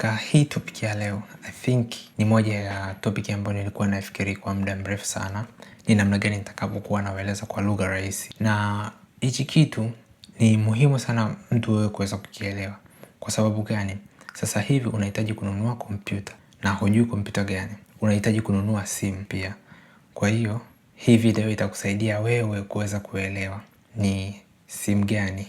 Katika hii topic ya leo, I think ni moja ya topic ambayo nilikuwa nafikiri kwa muda mrefu sana. Ni namna gani nitakavyokuwa naeleza kwa lugha rahisi. Na hichi kitu ni muhimu sana mtu wewe kuweza kukielewa. Kwa sababu gani? Sasa hivi unahitaji kununua kompyuta na hujui kompyuta gani. Unahitaji kununua simu pia. Kwa hiyo, hii video itakusaidia wewe kuweza kuelewa ni simu gani,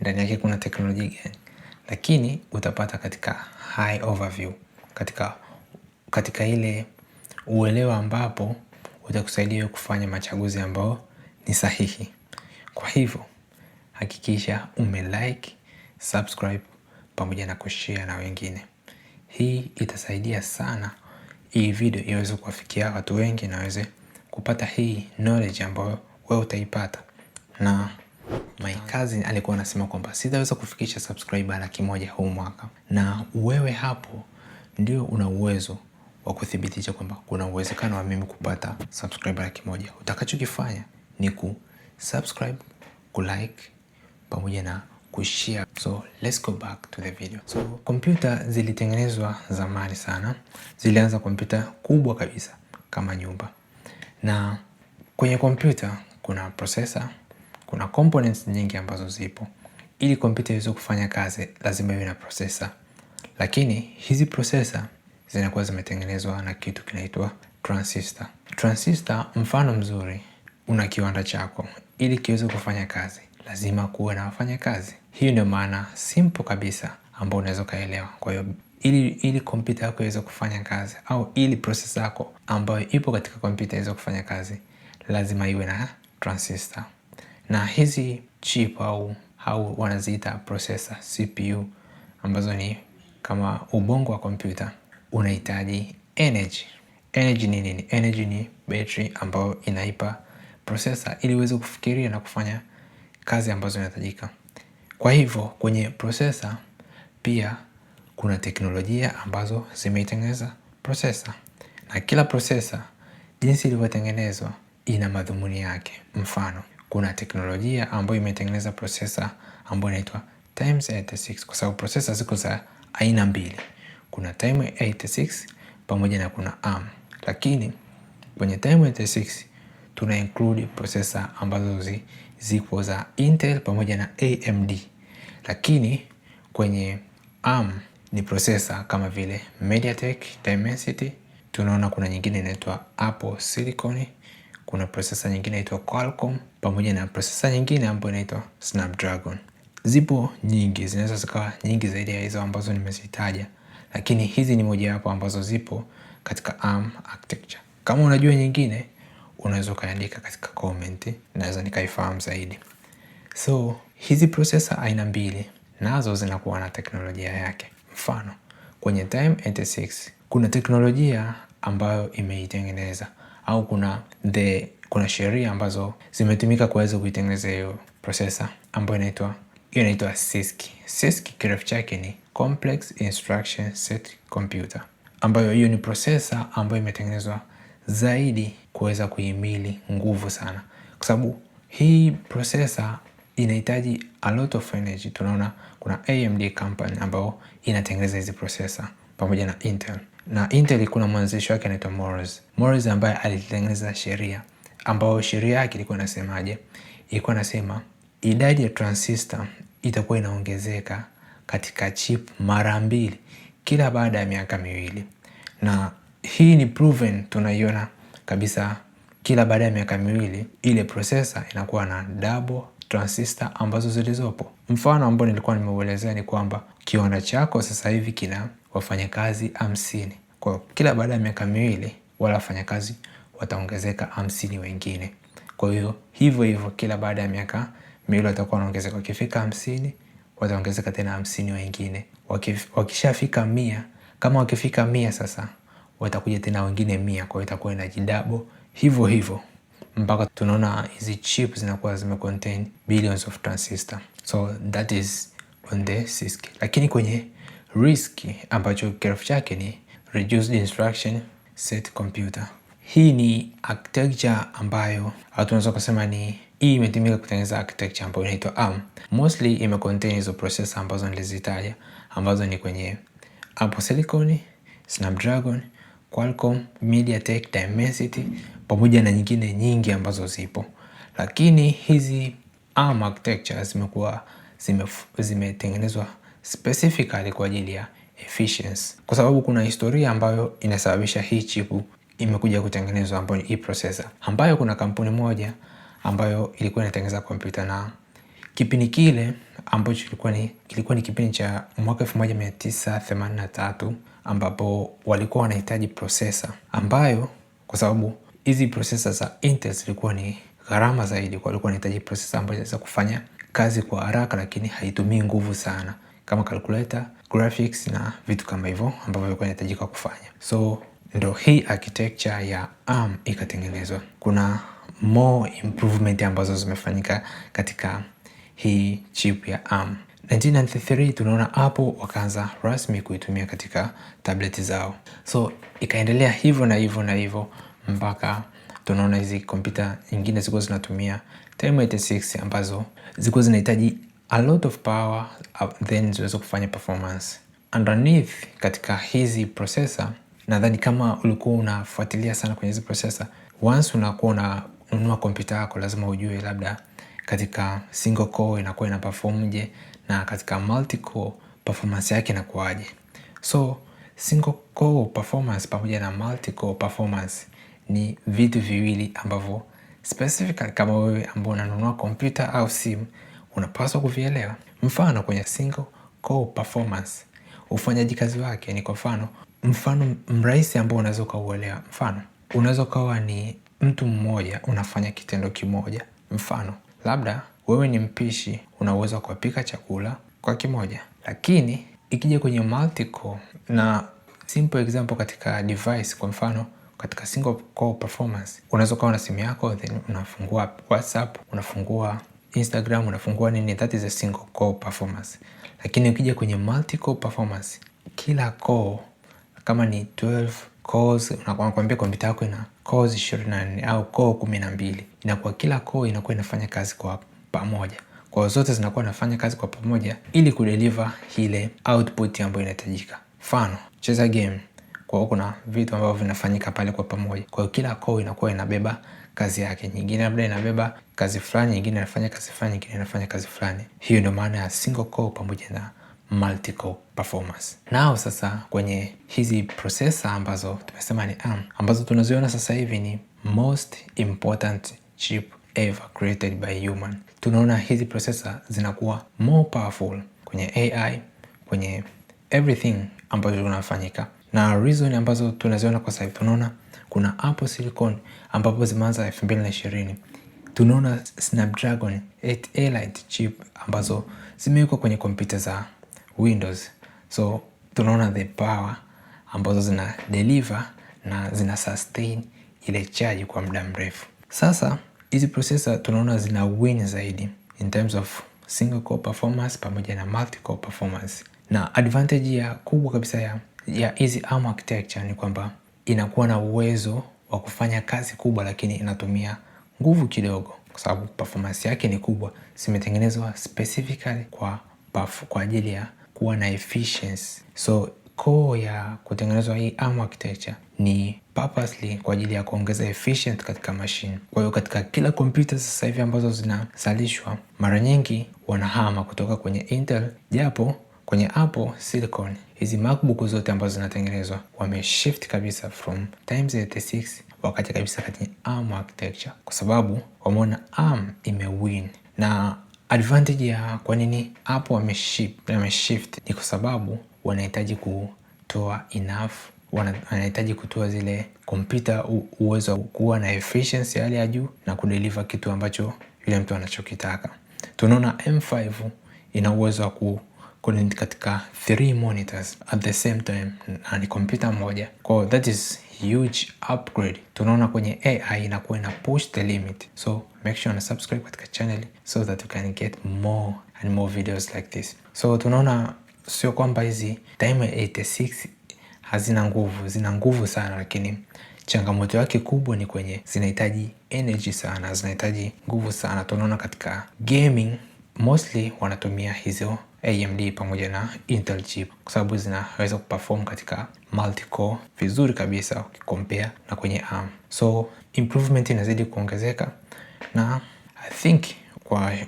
ndani yake kuna teknolojia gani. Lakini utapata katika high overview, katika ile uelewa ambapo utakusaidia kufanya machaguzi ambao ni sahihi. Kwa hivyo hakikisha umelike, subscribe pamoja na kushare na wengine. Hii itasaidia sana hii video iweze kuwafikia watu wengi na waweze kupata hii knowledge ambayo wewe utaipata. Na my cousin alikuwa anasema kwamba sitaweza kufikisha subscriber 100,000 huu mwaka. Na wewe hapo ndio una uwezo wa kuthibitisha kwamba kuna uwezekano wa mimi kupata subscriber 100,000. Utakachokifanya ni kusubscribe, kulike pamoja na kushare. So let's go back to the video. So kompyuta zilitengenezwa zamani sana. Zilianza kompyuta kubwa kabisa kama nyumba. Na kwenye kompyuta kuna processor, kuna components nyingi ambazo zipo. Ili kompyuta iweze kufanya kazi lazima iwe na processor. Lakini hizi processor zinakuwa zimetengenezwa na kitu kinaitwa transistor. Transistor, mfano mzuri, una kiwanda chako. Ili kiweze kufanya kazi lazima kuwe na wafanyakazi. Hiyo ndio maana simple kabisa ambayo unaweza kaelewa. Kwa hiyo ili kompyuta yako iweze kufanya kazi au ili processor yako ambayo ipo katika kompyuta iweze kufanya kazi lazima iwe na transistor. Na hizi chip au wanaziita processor, CPU, ambazo ni kama ubongo wa kompyuta, unahitaji energy. Energy ni nini? Energy ni battery ambayo inaipa processor ili iweze kufikiria na kufanya kazi ambazo zinahitajika. Kwa hivyo kwenye processor pia kuna teknolojia ambazo zimeitengeneza processor. Na kila processor jinsi ilivyotengenezwa ina madhumuni yake. Mfano, kuna teknolojia ambayo imetengeneza processor ambayo inaitwa Times86, kwa sababu processor ziko za aina mbili. Kuna Time86 pamoja na kuna ARM. Lakini kwenye Time86 tuna include processor ambazo ziko za Intel pamoja na AMD. Lakini kwenye ARM ni processor kama vile MediaTek Dimensity. Tunaona kuna nyingine inaitwa Apple Silicon. Kuna processor nyingine inaitwa Qualcomm pamoja na processor nyingine ambayo inaitwa Snapdragon. Zipo nyingi, zinaweza zikawa nyingi zaidi ya hizo ambazo nimezitaja, lakini hizi ni mojawapo ambazo zipo katika ARM architecture. Kama unajua nyingine unaweza kaandika katika comment, naweza nikaifahamu zaidi. So hizi processor aina mbili nazo zinakuwa na teknolojia yake. Mfano, kwenye Time86 kuna teknolojia ambayo imeitengeneza au kuna sheria ambazo zimetumika kuweza kuitengeneza hiyo processor ambayo inaitwa CISC. CISC kirefu chake ni Complex Instruction Set Computer, ambayo hiyo ni processor ambayo imetengenezwa zaidi kuweza kuhimili nguvu sana, kwa sababu hii processor inahitaji a lot of energy. Tunaona kuna AMD company ambayo inatengeneza hizi processor pamoja na Intel. Na Intel kuna mwanzilishi wake anaitwa Morris ambaye alitengeneza sheria ambayo sheria yake ilikuwa inasemaje? Ilikuwa inasema idadi ya transistor itakuwa inaongezeka katika chip mara 2 kila baada ya miaka 2. Na hii ni proven, tunaiona kabisa kila baada ya miaka 2 ile processor inakuwa na double transistor ambazo zilizopo. Mfano ambao nilikuwa nimeuelezea ni kwamba kiwanda chako sasa hivi kina wafanyakazi 50. Kwa kila baada ya miaka 2 wala wafanyakazi wataongezeka 50 wengine. Kwa hiyo hivyo kila baada ya miaka 2 watakuwa wanaongezeka. Wakifika 50 wataongezeka tena 50 wengine. Wakishafika 100, kama wakifika 100 sasa watakuja tena wengine 100. Kwa hiyo itakuwa inajidouble hivyo mpaka tunaona hizi chips zinakuwa zimecontain billions of transistor. So that is on the CISC. Lakini kwenye RISC ambacho kirefu chake ni Reduced Instruction Set Computer, hii ni architecture ambayo tunaweza kusema ni hii imetumika kutengeneza architecture ambayo inaitwa ARM. Mostly imecontain hizo processor ambazo nilizitaja, ambazo ni kwenye Apple Silicon, Snapdragon, Qualcomm, MediaTek, Dimensity pamoja na nyingine nyingi ambazo zipo. Lakini hizi ARM architecture zimekuwa zimetengenezwa specifically kwa ajili ya efficiency, kwa sababu kuna historia ambayo inasababisha hii chipu imekuja kutengenezwa, ambayo ni processor, ambayo kuna kampuni moja ambayo ilikuwa inatengeneza kompyuta, na kipindi kile ambacho kilikuwa ni kipindi cha mwaka 1983 ambapo walikuwa wanahitaji processor ambayo, kwa sababu hizi processor za Intel zilikuwa ni gharama zaidi, kwa walikuwa wanahitaji processor ambayo inaweza kufanya kazi kwa haraka lakini haitumii nguvu sana, kama calculator, graphics na vitu kama hivyo ambavyo vilikuwa inahitajika kufanya. So ndo hii architecture ya ARM ikatengenezwa. Kuna more improvement ambazo zimefanyika katika hii chip ya ARM. 1993 tunaona Apple wakaanza rasmi kuitumia katika tableti zao. So ikaendelea hivyo na hivyo na hivyo mpaka tunaona hizi kompyuta nyingine zilikuwa zinatumia TM86 ambazo zilikuwa zinahitaji a lot of power then ziweze kufanya performance. Underneath katika hizi processor, nadhani kama ulikuwa unafuatilia sana kwenye hizi processor, once unakuwa unanunua kompyuta yako lazima ujue labda katika single core inakuwa ina performje na katika multi core performance yake inakuwaje. So single core performance pamoja na multi core performance ni vitu viwili ambavyo specifically kama wewe ambao unanunua kompyuta au simu unapaswa kuvielewa. Mfano kwenye single core performance, ufanyaji kazi wake ni kwa mfano mrahisi ambao unaweza kuuelewa. Mfano unaweza kuwa ni mtu mmoja unafanya kitendo kimoja. Mfano labda wewe ni mpishi, una uwezo wa kupika chakula kwa kimoja. Lakini ikija kwenye multi core, na simple example katika device, kwa mfano katika single core performance unaweza kuwa na simu yako then unafungua WhatsApp, unafungua Instagram, unafungua nini, that is a single core performance. Lakini ukija kwenye multi core performance, kila core kama ni 12 cores, unakwambia kompyuta yako ina cores 24 au core 12, inakuwa kila core inakuwa inafanya kazi kwa pamoja. Kwa zote zinakuwa inafanya kazi kwa pamoja ili kudeliver ile output ambayo inahitajika. Mfano cheza game, kwa hiyo kuna vitu ambavyo vinafanyika pale kwa pamoja. Kwa hiyo kila core inakuwa inabeba kazi yake. Nyingine labda inabeba kazi fulani, nyingine inafanya kazi fulani, nyingine inafanya kazi fulani. Hiyo ndio maana ya single core pamoja na multi core performance. Nao sasa kwenye hizi processor ambazo tumesema ni ARM, ambazo tunaziona sasa hivi ni most important chip ever created by human. Tunaona hizi processor zinakuwa more powerful kwenye AI, kwenye everything ambazo tunafanyika. Na reason ambazo tunaziona kwa sasa hivi, tunaona kuna Apple Silicon ambapo zimeanza 2020. Tunaona Snapdragon 8 Elite chip ambazo zimewekwa kwenye kompyuta za Windows. So tunaona the power ambazo zina deliver na zina sustain ile charge kwa muda mrefu. Sasa hizi processor tunaona zina win zaidi in terms of single core performance pamoja na multi core performance. Na advantage ya kubwa kabisa ya hizi ARM architecture ni kwamba inakuwa na uwezo wa kufanya kazi kubwa lakini inatumia nguvu kidogo, kwa sababu performance yake ni kubwa. Zimetengenezwa specifically kwa ajili ya kuwa na efficiency. So core ya kutengenezwa hii ARM architecture ni purposely kwa ajili ya kuongeza efficient katika machine. Kwa hiyo katika kila computer sasa hivi ambazo zinazalishwa, mara nyingi wanahama kutoka kwenye Intel, japo kwenye Apple Silicon hizi MacBook zote ambazo zinatengenezwa wameshift kabisa from x86 wakati kabisa katika ARM architecture, kwa sababu wameona ARM imewin. Na advantage ya kwa nini Apple wameshift ni kwa sababu wanahitaji kutoa enough, wanahitaji kutoa zile kompyuta uwezo wa kuwa na efficiency hali ya juu na kudeliver kitu ambacho yule mtu anachokitaka. Tunaona M5 ina uwezo wa connect katika 3 monitors at the same time na ni kompyuta moja. Kwa that is huge upgrade. Tunaona kwenye AI inakuwa ina push the limit. So make sure una subscribe katika channel so that you can get more and more videos like this. So tunaona sio kwamba hizi x86 hazina nguvu, zina nguvu sana, lakini changamoto yake kubwa ni kwenye zinahitaji energy sana, zinahitaji nguvu sana. Tunaona katika gaming mostly wanatumia hizo AMD pamoja na Intel chip, kwa sababu zinaweza kuperform katika multi-core vizuri kabisa ukikompare na kwenye ARM. So improvement inazidi kuongezeka, na I think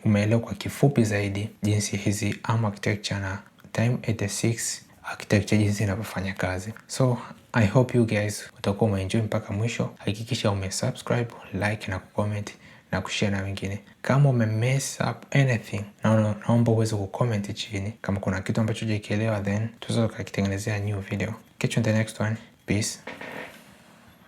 umeelewa kwa kifupi zaidi jinsi hizi ARM architecture na Time86 architecture jinsi inavyofanya kazi. So I hope you guys utakuwa umeenjoy mpaka mwisho. Hakikisha umesubscribe, like na kucomment na kushare na wengine. Kama mess up anything, naomba uweze kucomment chini. Kama kuna kitu ambacho hujakielewa, then tuweze kukitengenezea new video. Catch you in the next one. Peace.